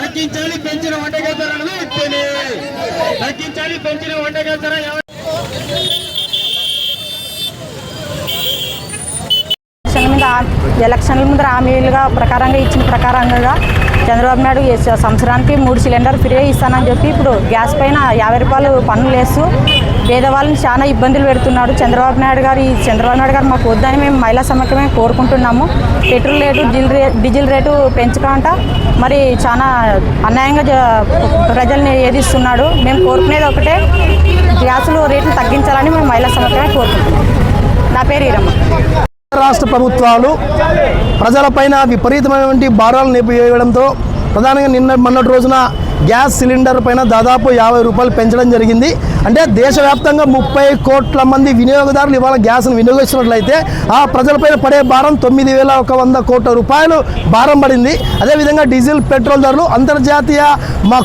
తగ్గించాలి పెంచిన వంటగల ధరలను వెంటనే తగ్గించాలి పెంచిన వంటగల ధర ఎలక్షన్ల ముందర హామీలుగా ప్రకారంగా ఇచ్చిన ప్రకారంగా చంద్రబాబు నాయుడు సంవత్సరానికి 3 సిలిండర్ ఫ్రీ ఇస్తానని చెప్పి ఇప్పుడు గ్యాస్ పైన 50 రూపాయలు పన్నులు వేస్తూ పేదవాళ్ళని చాలా ఇబ్బందులు పెడుతున్నాడు చంద్రబాబు నాయుడు గారు మాకు వద్దని మేము మహిళా సమాఖ్యమే కోరుకుంటున్నాము. పెట్రోల్ రేటు డీజిల్ రేటు పెంచకుండా మరి చాలా అన్యాయంగా ప్రజల్ని ఏదిస్తున్నాడు. మేము కోరుకునేది ఒకటే, గ్యాసులు రేట్లు తగ్గించాలని మేము మహిళా సమాఖ్యమే కోరుకుంటున్నాం. నా పేరు ఈరమ్మ. రాష్ట్ర ప్రభుత్వాలు ప్రజలపైన విపరీతమైనటువంటి భారాలు వేయడంతో ప్రధానంగా మొన్నటి రోజున గ్యాస్ సిలిండర్ పైన దాదాపు 50 రూపాయలు పెంచడం జరిగింది. అంటే దేశవ్యాప్తంగా 30 కోట్ల మంది వినియోగదారులు ఇవాళ గ్యాస్ను వినియోగిస్తున్నట్లయితే ఆ ప్రజలపైన పడే భారం 9,100 కోట్ల రూపాయలు భారం పడింది. అదేవిధంగా డీజిల్ పెట్రోల్ ధరలు అంతర్జాతీయ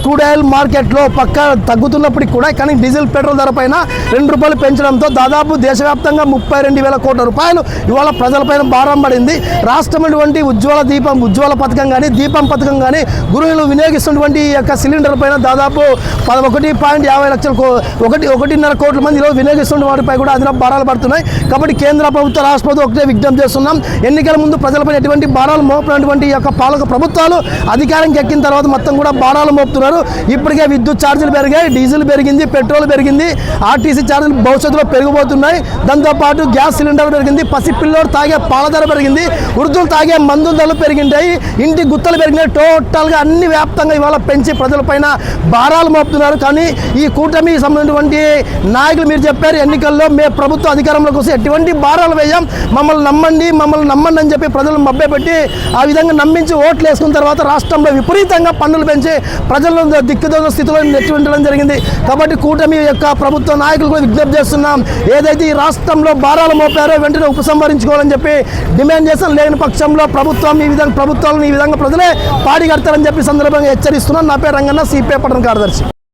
క్రూడ్ ఆయిల్ మార్కెట్లో పక్క తగ్గుతున్నప్పటికీ కూడా కానీ డీజిల్ పెట్రోల్ ధర పైన 2 రూపాయలు పెంచడంతో దాదాపు దేశవ్యాప్తంగా 32,000 కోట్ల రూపాయలు ఇవాళ ప్రజలపైన భారం పడింది. రాష్ట్రమైనటువంటి ఉజ్వల పథకం కానీ దీపం పథకం కానీ గృహిణులు వినియోగిస్తున్నటువంటి ఈ యొక్క సిలిండర్ పైన దాదాపు 1.50 లక్షల 1.5 కోట్ల మంది ఈరోజు వినియోగిస్తున్న వాటిపై కూడా అదనపు భారాలు పడుతున్నాయి. కాబట్టి కేంద్ర ప్రభుత్వ రాష్ట్ర ప్రభుత్వం ఒకటే విజ్ఞప్తి చేస్తున్నాం, ఎన్నికల ముందు ప్రజలపై ఎటువంటి భారాలు మోపినటువంటి ఈ యొక్క పాలక ప్రభుత్వాలు అధికారంకి ఎక్కిన తర్వాత మొత్తం కూడా భారాలు మోపుతున్నారు. ఇప్పటికే విద్యుత్ ఛార్జీలు పెరిగాయి, డీజిల్ పెరిగింది, పెట్రోల్ పెరిగింది, ఆర్టీసీ ఛార్జీలు భవిష్యత్తులో పెరిగిపోతున్నాయి. దాంతోపాటు గ్యాస్ సిలిండర్ పెరిగింది, పసిపిల్లోడు తాగే పాల ధర పెరిగింది, వృద్ధులు తాగే మందుల ధరలు పెరిగింటాయి, ఇంటి గుత్తలు పెరిగినాయి. టోటల్గా అన్ని వ్యాప్తంగా ఇవాళ పెంచి ప్రజలపైన భారాలు మోపుతున్నారు. కానీ ఈ కూటమి సంబంధించినటువంటి నాయకులు మీరు చెప్పారు ఎన్నికల్లో మేము ప్రభుత్వ అధికారంలోకి వస్తే ఎటువంటి భారాలు వేయం, మమ్మల్ని నమ్మండి అని చెప్పి ప్రజలను మభ్యపెట్టి ఆ విధంగా నమ్మించి ఓట్లు వేసుకున్న తర్వాత రాష్ట్రంలో విపరీతంగా పన్నులు పెంచి ప్రజలను దిక్కుదోచిన స్థితిలో నెట్టి ఉండడం జరిగింది. కాబట్టి కూటమి యొక్క ప్రభుత్వ నాయకులు కూడా విజ్ఞప్తి చేస్తున్నాం, ఏదైతే ఈ రాష్ట్రంలో భారాలు మోపారో వెంటనే ఉపసంహరించుకోవాలని చెప్పి డిమాండ్ చేస్తాం. లేని పక్షంలో ప్రభుత్వాలను ఈ విధంగా ప్రజలే పాడి కడతారని చెప్పి సందర్భంగా హెచ్చరిస్తున్నాం. నా పేరు రంగన్న, సిపిఐ పట్టణ కార్యదర్శి.